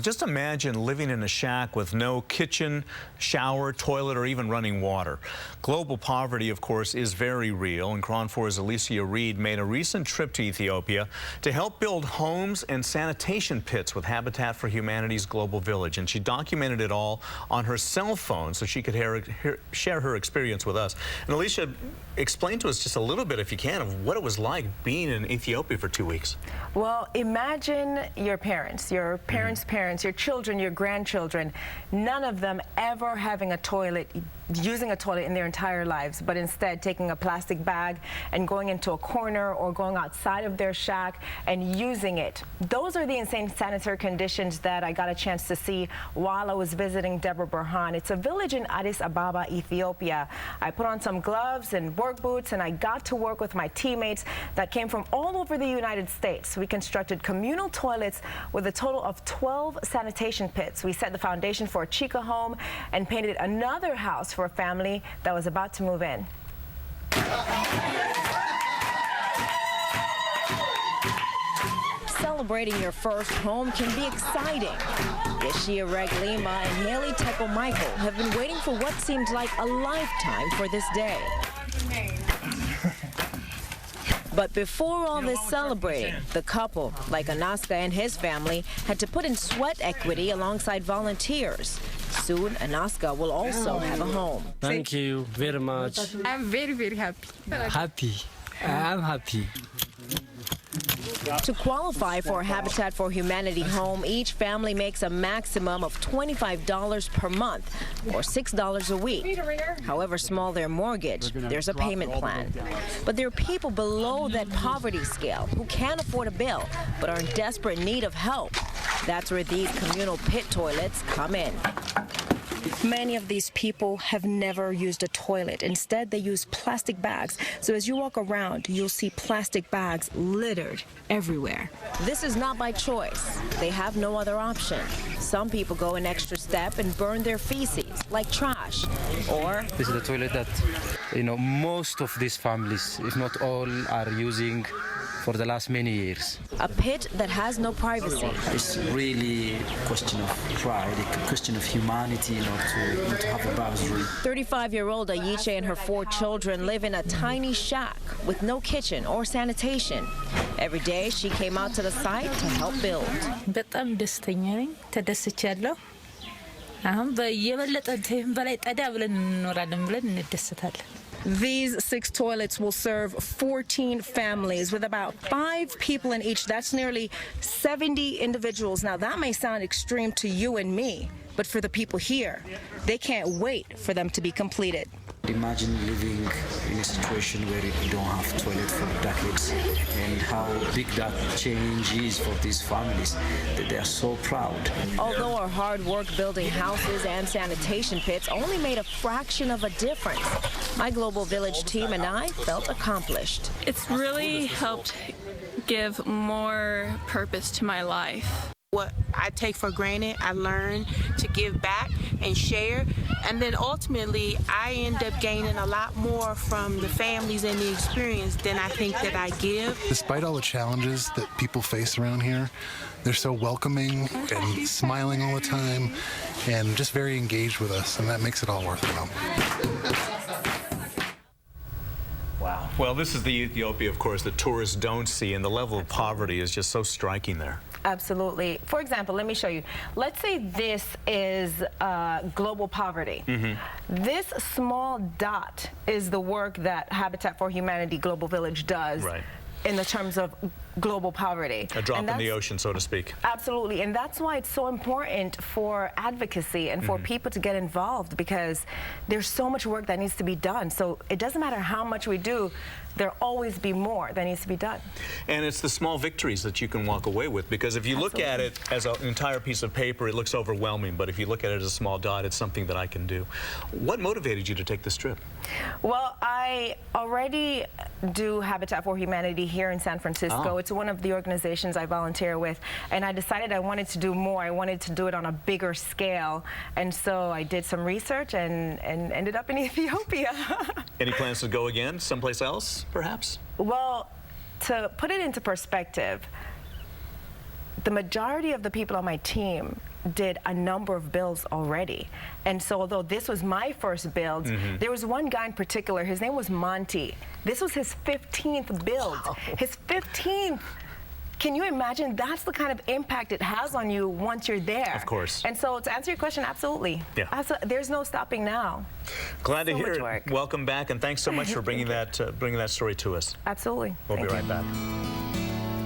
Well, just imagine living in a shack with no kitchen, shower, toilet, or even running water. Global poverty, of course, is very real, and KRON 4's Alecia Reid made a recent trip to Ethiopia to help build homes and sanitation pits with Habitat for Humanity's Global Village. And she documented it all on her cell phone so she could share her experience with us. And Alecia, explain to us just a little bit, if you can, of what it was like being in Ethiopia for 2 weeks. Well, imagine your parents, your parents' parents, your children, your grandchildren, none of them ever having a toilet, using a toilet in their entire lives, but instead taking a plastic bag and going into a corner or going outside of their shack and using it. Those are the insane sanitary conditions that I got a chance to see while I was visiting Deborah Burhan. It's a village in Addis Ababa, Ethiopia. I put on some gloves and work boots, and I got to work with my teammates that came from all over the United States. We constructed communal toilets with a total of 12 sanitation pits. We set the foundation for a Chica home and painted another house for a family that was about to move in. Celebrating your first home can be exciting. Yeshia Reglima and Haley Tekel Michael have been waiting for what seemed like a lifetime for this day. But before all this celebrating, the couple, like Anaska and his family, had to put in sweat equity alongside volunteers. Soon, Anaska will also have a home. Thank you very much. I'm very, very happy. Happy. I'm happy. To qualify for a Habitat for Humanity home, each family makes a maximum of $25 per month, or $6 a week. However small their mortgage, there's a payment plan. But there are people below that poverty scale who can't afford a bill, but are in desperate need of help. That's where these communal pit toilets come in. Many of these people have never used a toilet. Instead, they use plastic bags. So as you walk around, you'll see plastic bags littered everywhere. This is not by choice. They have no other option. Some people go an extra step and burn their feces like trash. Or this is the toilet that, most of these families, if not all, are using for the last many years. A pit that has no privacy. It's really a question of pride, a question of humanity, to have a boundary. 35-year-old Ayiche and her 4 children live in a tiny shack with no kitchen or sanitation. Every day she came out to the site to help build. በጣም ደስተኛ ነኝ ተደስቻለሁ አሁን በየበለጠ በላይ ጠዳ ብለን እንኖራለን ብለን እንደሰታለን These 6 toilets will serve 14 families with about 5 people in each. That's nearly 70 individuals. Now, that may sound extreme to you and me, but for the people here, they can't wait for them to be completed. Imagine living in a situation where you don't have toilet for decades, and how big that change is for these families, that they are so proud. Although our hard work building houses and sanitation pits only made a fraction of a difference, my Global Village team and I felt accomplished. It's really helped give more purpose to my life. What I take for granted, I learn to give back and share, and then ultimately I end up gaining a lot more from the families and the experience than I think that I give. Despite all the challenges that people face around here, they're so welcoming and smiling all the time and just very engaged with us, and that makes it all worthwhile. Wow. Well, this is the Ethiopia, of course, that tourists don't see, and the level of poverty is just so striking there. Absolutely. For example, let me show you. Let's say this is global poverty. This small dot is the work that Habitat for Humanity Global Village does. Right. In the terms of global poverty. A drop in the ocean, so to speak. Absolutely, and that's why it's so important for advocacy and for people to get involved, because there's so much work that needs to be done. So it doesn't matter how much we do, there'll always be more that needs to be done. And it's the small victories that you can walk away with, because if you look at it as an entire piece of paper, it looks overwhelming, but if you look at it as a small dot, it's something that I can do. What motivated you to take this trip? Well, I already do Habitat for Humanity here in San Francisco. It's one of the organizations I volunteer with, and I decided I wanted to do more. I wanted to do it on a bigger scale, and so I did some research and ended up in Ethiopia. Any plans to go again, someplace else, perhaps? Well, to put it into perspective, the majority of the people on my team did a number of builds already. And so although this was my first build, there was one guy in particular, his name was Monty. This was his 15th build. Wow. His 15th. Can you imagine? That's the kind of impact it has on you once you're there. Of course. And so to answer your question, absolutely. Yeah. There's no stopping now. Glad to hear it. Work. Welcome back, and thanks so much for bringing that story to us. Absolutely. We'll be right back.